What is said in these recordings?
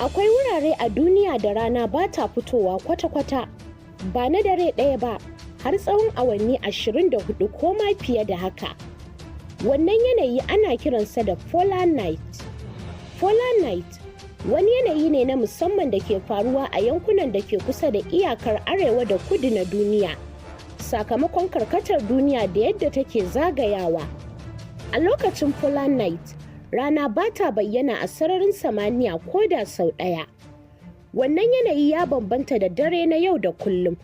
Akwai wurare a duniya da rana ba ta fitowa kwata-kwata, ba na dare ɗaya ba, har tsawon awanni 24 ko ma fiye da haka. Wannan yanayi ana kiransa da polar night. Polar night wani yanayi ne na musamman da ke faruwa a yankunan da ke kusa da iyakar Arewa da Kudu na duniya, sakamakon karkatar duniya da yadda take zagayawa. A lokacin polar night, rana ba ta bayyana a sararin samaniya ko da sau ɗaya. Wannan yanayi ya bambanta da dare na yau da kullum,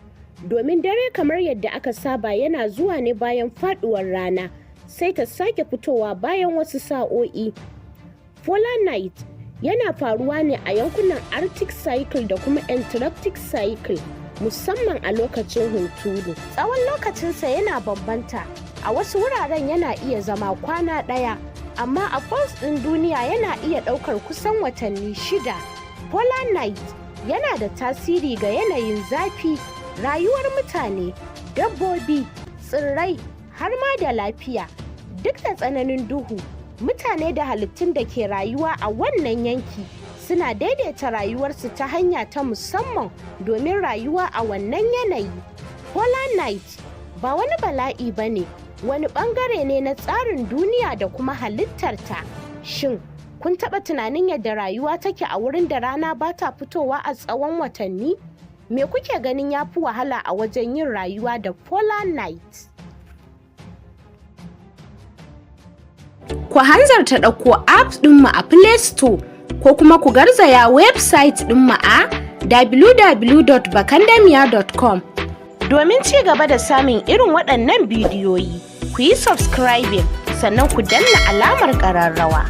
domin dare kamar yadda aka saba yana zuwa ne bayan faɗuwar rana, sai ta sake fitowa bayan wasu sa'o'i. Polar night yana faruwa ne a yankunan Arctic cycle da kuma Antarctic cycle, musamman a lokacin hunturu. Tsawon lokacinsa yana bambanta, a wasu wuraren yana iya zama kwana ɗaya, amma a poles ɗin duniya yana iya ɗaukar kusan watanni 6. Polar night yana da tasiri ga yanayin zafi, rayuwar mutane, dabbobi, tsirrai, har ma da lafiya. Duk da tsananin duhu, mutane da halittun da ke rayuwa a wannan yanki suna daidaita rayuwarsu ta hanya ta musamman domin rayuwa a wannan yanayi. Polar night ba wani bala'i ba ne, wani ɓangare ne na tsarin duniya da kuma halittarta. Shin, kun taɓa tunanin yadda rayuwa take a wurin da rana ba ta fitowa a tsawon watanni? Me kuke ganin ya fi wahala a wajen yin rayuwa da polar night? Ku hanzarta ɗauko apps ɗinmu a Play Store ko kuma ku garzaya website ɗinmu a www.bakandamiya.com domin ci gaba da samun irin waɗannan bidiyoyi. Ku yi subscribing sannan ku danna alamar ƙararrawa.